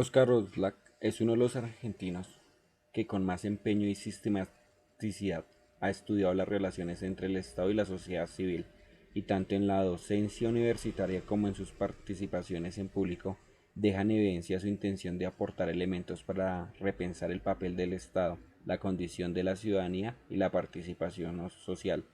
Oscar Oxlack es uno de los argentinos que con más empeño y sistematicidad ha estudiado las relaciones entre el Estado y la sociedad civil, y tanto en la docencia universitaria como en sus participaciones en público deja en evidencia su intención de aportar elementos para repensar el papel del Estado, la condición de la ciudadanía y la participación social.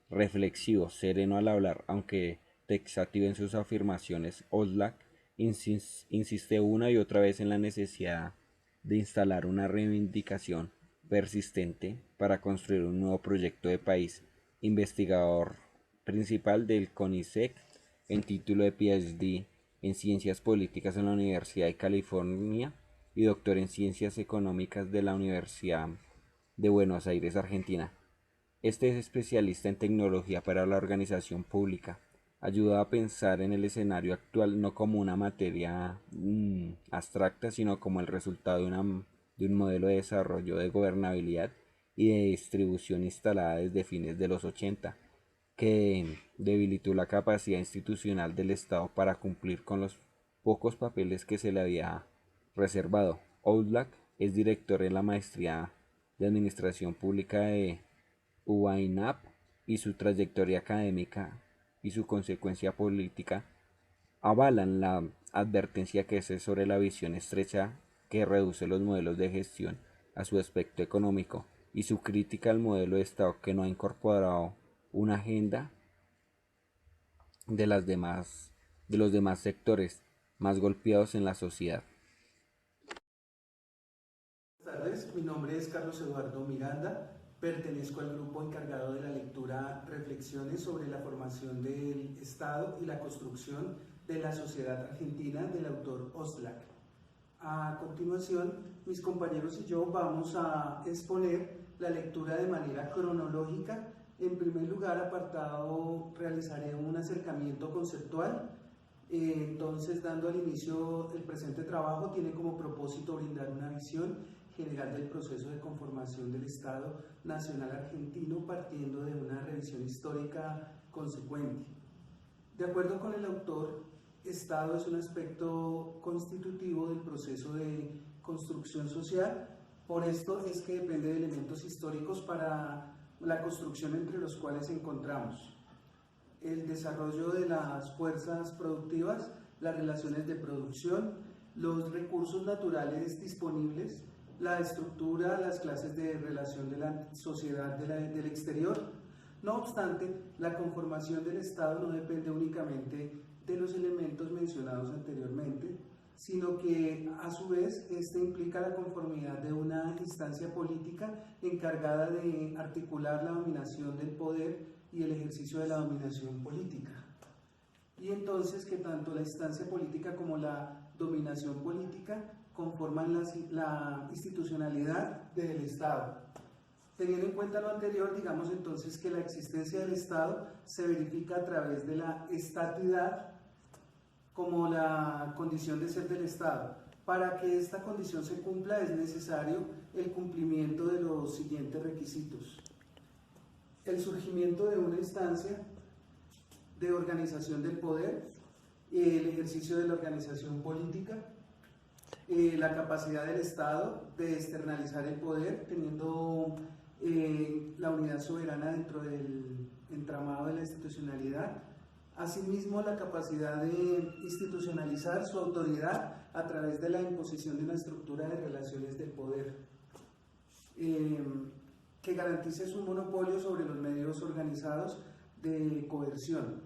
Reflexivo, sereno al hablar, aunque taxativo en sus afirmaciones, Oxlack insiste una y otra vez en la necesidad de instalar una reivindicación persistente para construir un nuevo proyecto de país. Investigador principal del CONICET en título de PhD en Ciencias Políticas en la Universidad de California y doctor en Ciencias Económicas de la Universidad de Buenos Aires, Argentina. Este es especialista en tecnología para la organización pública. Ayuda a pensar en el escenario actual no como una materia abstracta, sino como el resultado de un modelo de desarrollo de gobernabilidad y de distribución instalada desde fines de los 80, que debilitó la capacidad institucional del Estado para cumplir con los pocos papeles que se le había reservado. Oxlack es director en la maestría de Administración Pública de UAINAP, y su trayectoria académica y su consecuencia política avalan la advertencia que hace sobre la visión estrecha que reduce los modelos de gestión a su aspecto económico, y su crítica al modelo de Estado que no ha incorporado una agenda de las demás de los demás sectores más golpeados en la sociedad. Buenas tardes, mi nombre es Carlos Eduardo Miranda, pertenezco al grupo encargado de la lectura Reflexiones sobre la formación del Estado y la construcción de la sociedad argentina del autor Oxlack. A continuación, mis compañeros y yo vamos a exponer la lectura de manera cronológica. En primer lugar, apartado, realizaré un acercamiento conceptual. Entonces, dando al inicio el presente trabajo, tiene como propósito brindar una visión general del proceso de conformación del Estado Nacional Argentino, partiendo de una revisión histórica consecuente. De acuerdo con el autor, Estado es un aspecto constitutivo del proceso de construcción social. Por esto es que depende de elementos históricos para la construcción, entre los cuales encontramos el desarrollo de las fuerzas productivas, las relaciones de producción, los recursos naturales disponibles, la estructura, las clases de relación de la sociedad del exterior. No obstante, la conformación del Estado no depende únicamente de los elementos mencionados anteriormente, sino que a su vez este implica la conformidad de una instancia política encargada de articular la dominación del poder y el ejercicio de la dominación política. Y entonces que tanto la instancia política como la dominación política conforman la institucionalidad del Estado. Teniendo en cuenta lo anterior, digamos entonces que la existencia del Estado se verifica a través de la estatuidad como la condición de ser del Estado. Para que esta condición se cumpla es necesario el cumplimiento de los siguientes requisitos: el surgimiento de una instancia de organización del poder, el ejercicio de la organización política, la capacidad del Estado de externalizar el poder, teniendo la unidad soberana dentro del entramado de la institucionalidad. Asimismo, la capacidad de institucionalizar su autoridad a través de la imposición de una estructura de relaciones del poder, que garantice su monopolio sobre los medios organizados de coerción.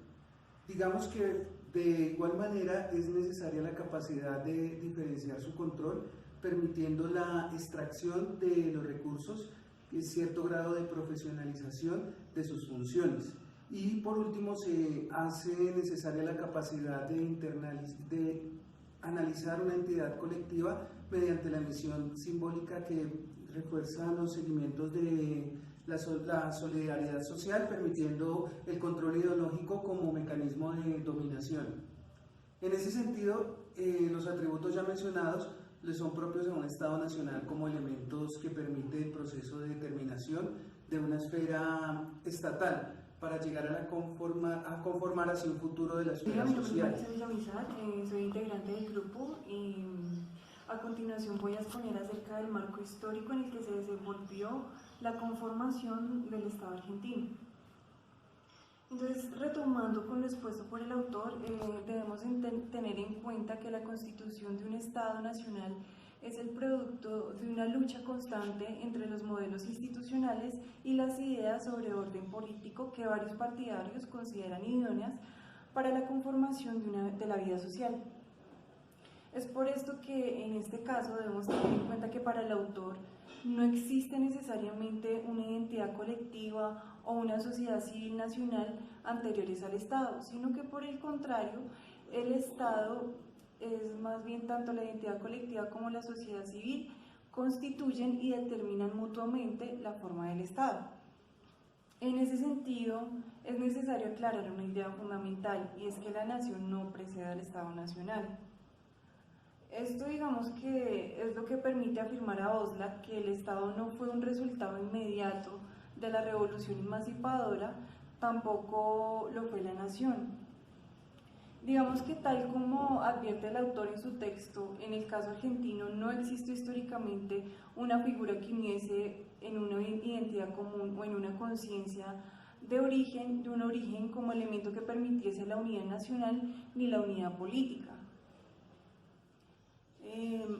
Digamos que de igual manera es necesaria la capacidad de diferenciar su control, permitiendo la extracción de los recursos y cierto grado de profesionalización de sus funciones. Y por último, se hace necesaria la capacidad de analizar una entidad colectiva mediante la emisión simbólica que refuerza los seguimientos de la solidaridad social, permitiendo el control ideológico como mecanismo de dominación. En ese sentido, los atributos ya mencionados le son propios a un Estado nacional como elementos que permiten el proceso de determinación de una esfera estatal para llegar a conformar así un futuro de la esfera social. Mi nombre es Marisa Villamizar, soy integrante del grupo. A continuación voy a exponer acerca del marco histórico en el que se desenvolvió la conformación del Estado argentino. Entonces, retomando con lo expuesto por el autor, debemos tener en cuenta que la constitución de un Estado nacional es el producto de una lucha constante entre los modelos institucionales y las ideas sobre orden político que varios partidarios consideran idóneas para la conformación de la vida social. Es por esto que en este caso debemos tener en cuenta que para el autor no existe necesariamente una identidad colectiva o una sociedad civil nacional anteriores al Estado, sino que por el contrario, el Estado es más bien tanto la identidad colectiva como la sociedad civil constituyen y determinan mutuamente la forma del Estado. En ese sentido, es necesario aclarar una idea fundamental, y es que la nación no precede al Estado nacional. Esto, digamos, que es lo que permite afirmar a Osla que el Estado no fue un resultado inmediato de la revolución emancipadora, tampoco lo fue la nación. Digamos que tal como advierte el autor en su texto, en el caso argentino no existe históricamente una figura que uniese en una identidad común o en una conciencia de un origen como elemento que permitiese la unidad nacional ni la unidad política.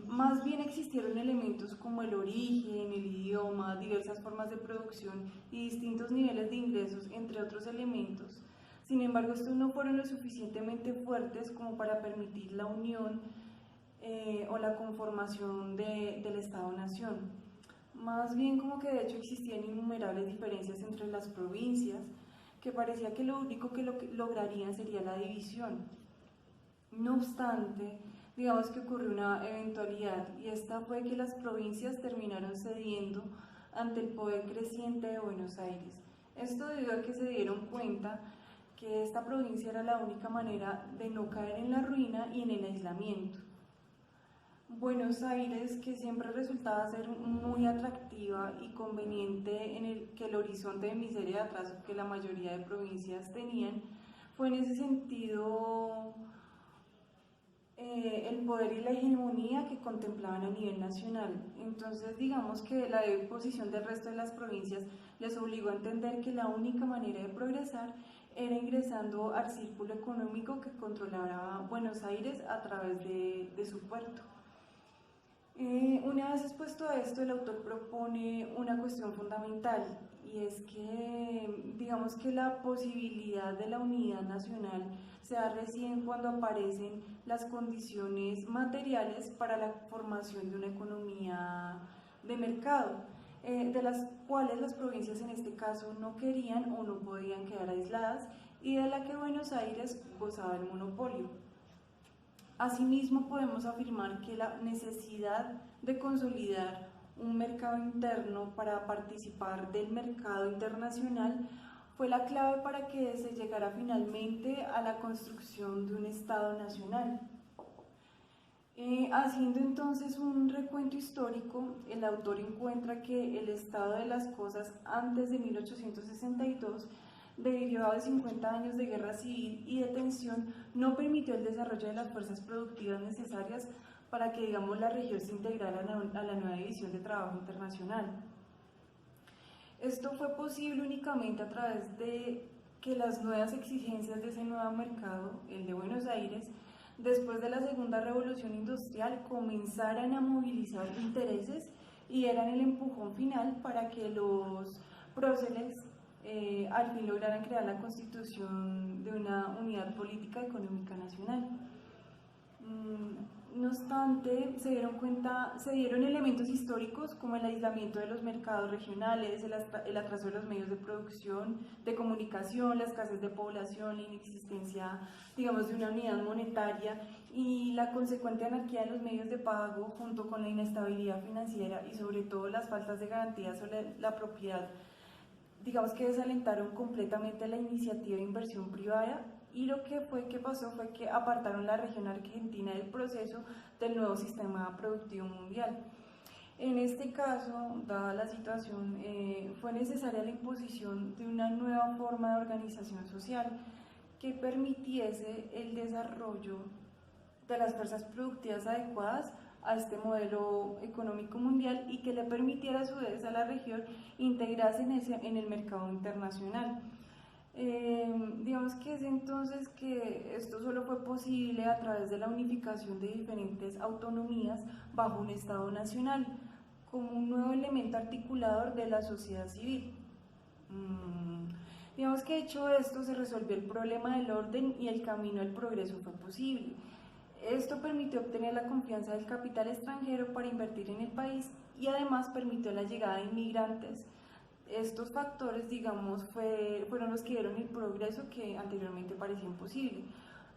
Más bien existieron elementos como el origen, el idioma, diversas formas de producción y distintos niveles de ingresos, entre otros elementos. Sin embargo, estos no fueron lo suficientemente fuertes como para permitir la unión o la conformación del Estado-Nación. Más bien como que de hecho existían innumerables diferencias entre las provincias, que parecía que lo único que lograrían sería la división. No obstante, digamos que ocurrió una eventualidad, y esta fue que las provincias terminaron cediendo ante el poder creciente de Buenos Aires. Esto debido a que se dieron cuenta que esta provincia era la única manera de no caer en la ruina y en el aislamiento. Buenos Aires, que siempre resultaba ser muy atractiva y conveniente en que el horizonte de miseria y atraso que la mayoría de provincias tenían, fue en ese sentido el poder y la hegemonía que contemplaban a nivel nacional. Entonces, digamos que la débil posición del resto de las provincias les obligó a entender que la única manera de progresar era ingresando al círculo económico que controlaba Buenos Aires a través de su puerto. Una vez expuesto a esto, el autor propone una cuestión fundamental, y es que, digamos que la posibilidad de la unidad nacional se da recién cuando aparecen las condiciones materiales para la formación de una economía de mercado, de las cuales las provincias en este caso no querían o no podían quedar aisladas, y de la que Buenos Aires gozaba el monopolio. Asimismo, podemos afirmar que la necesidad de consolidar un mercado interno para participar del mercado internacional fue la clave para que se llegara finalmente a la construcción de un Estado nacional. Haciendo entonces un recuento histórico, el autor encuentra que el estado de las cosas antes de 1862, derivado de 50 años de guerra civil y de tensión, no permitió el desarrollo de las fuerzas productivas necesarias para que, digamos, la región se integrara a la nueva división de trabajo internacional. Esto fue posible únicamente a través de que las nuevas exigencias de ese nuevo mercado, el de Buenos Aires, después de la segunda revolución industrial, comenzaran a movilizar intereses y eran el empujón final para que los próceres al fin lograran crear la constitución de una unidad política económica nacional. No obstante, se dieron elementos históricos como el aislamiento de los mercados regionales, el atraso de los medios de producción, de comunicación, la escasez de población, la inexistencia, digamos, de una unidad monetaria y la consecuente anarquía de los medios de pago, junto con la inestabilidad financiera y sobre todo las faltas de garantía sobre la propiedad, digamos que desalentaron completamente la iniciativa de inversión privada. Y lo que pasó fue que apartaron la región argentina del proceso del nuevo sistema productivo mundial. En este caso, dada la situación, fue necesaria la imposición de una nueva forma de organización social que permitiese el desarrollo de las fuerzas productivas adecuadas a este modelo económico mundial y que le permitiera a su vez a la región integrarse en el mercado internacional. Digamos que es entonces que esto solo fue posible a través de la unificación de diferentes autonomías bajo un Estado nacional, como un nuevo elemento articulador de la sociedad civil. Digamos que hecho esto se resolvió el problema del orden y el camino al progreso fue posible. Esto permitió obtener la confianza del capital extranjero para invertir en el país y además permitió la llegada de inmigrantes. Estos factores, digamos, fueron los que dieron el progreso que anteriormente parecía imposible.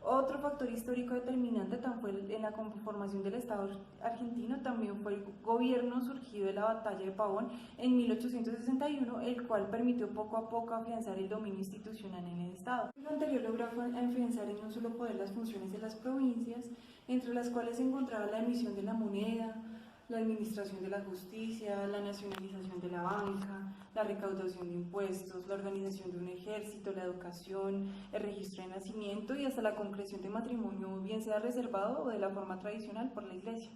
Otro factor histórico determinante en la conformación del Estado argentino también fue el gobierno surgido de la batalla de Pavón en 1861, el cual permitió poco a poco afianzar el dominio institucional en el Estado. Lo anterior logró afianzar en un solo poder las funciones de las provincias, entre las cuales se encontraba la emisión de la moneda, la administración de la justicia, la nacionalización de la banca, la recaudación de impuestos, la organización de un ejército, la educación, el registro de nacimiento y hasta la concreción de matrimonio, bien sea reservado o de la forma tradicional por la Iglesia.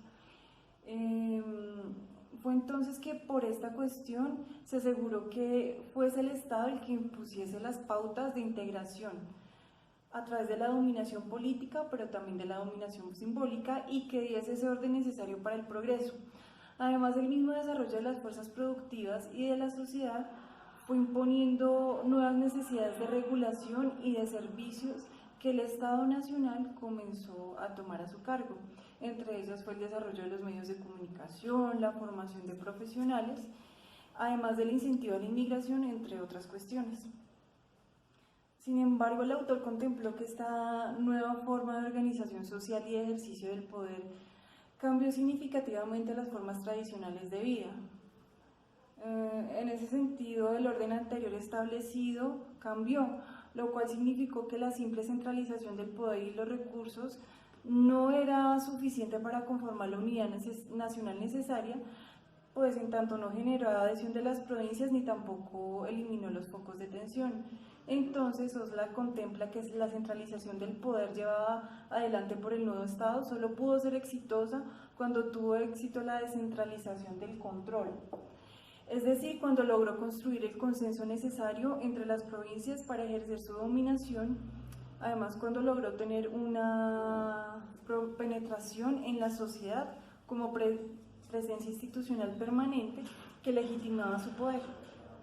Fue entonces que por esta cuestión se aseguró que fuese el Estado el que impusiese las pautas de integración a través de la dominación política, pero también de la dominación simbólica y que diese ese orden necesario para el progreso. Además, el mismo desarrollo de las fuerzas productivas y de la sociedad fue imponiendo nuevas necesidades de regulación y de servicios que el Estado Nacional comenzó a tomar a su cargo. Entre ellos fue el desarrollo de los medios de comunicación, la formación de profesionales, además del incentivo a la inmigración, entre otras cuestiones. Sin embargo, el autor contempló que esta nueva forma de organización social y de ejercicio del poder cambió significativamente las formas tradicionales de vida. En ese sentido, el orden anterior establecido cambió, lo cual significó que la simple centralización del poder y los recursos no era suficiente para conformar la unidad nacional necesaria, pues en tanto no generó adhesión de las provincias ni tampoco eliminó los focos de tensión. Entonces, Osla contempla que la centralización del poder llevada adelante por el nuevo Estado solo pudo ser exitosa cuando tuvo éxito la descentralización del control. Es decir, cuando logró construir el consenso necesario entre las provincias para ejercer su dominación, además cuando logró tener una penetración en la sociedad como presencia institucional permanente que legitimaba su poder.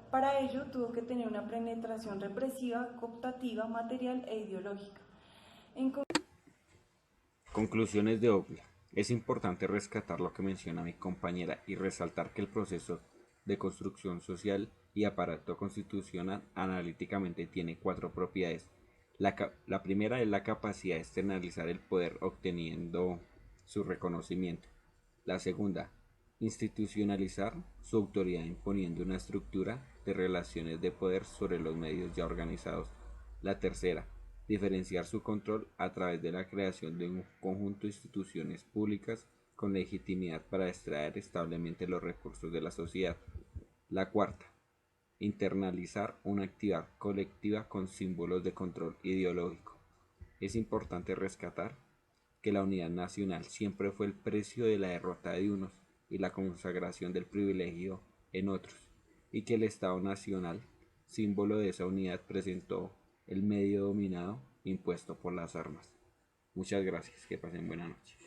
Para ello tuvo que tener una penetración represiva, cooptativa, material e ideológica. Conclusiones de Ogla. Es importante rescatar lo que menciona mi compañera y resaltar que el proceso de construcción social y aparato constitucional analíticamente tiene 4 propiedades. La primera es la capacidad de externalizar el poder obteniendo su reconocimiento. La segunda, institucionalizar su autoridad imponiendo una estructura de relaciones de poder sobre los medios ya organizados. La tercera, diferenciar su control a través de la creación de un conjunto de instituciones públicas con legitimidad para extraer establemente los recursos de la sociedad. La cuarta, internalizar una actividad colectiva con símbolos de control ideológico. Es importante rescatar que la unidad nacional siempre fue el precio de la derrota de unos y la consagración del privilegio en otros, y que el Estado Nacional, símbolo de esa unidad, presentó el medio dominado impuesto por las armas. Muchas gracias, que pasen buena noche.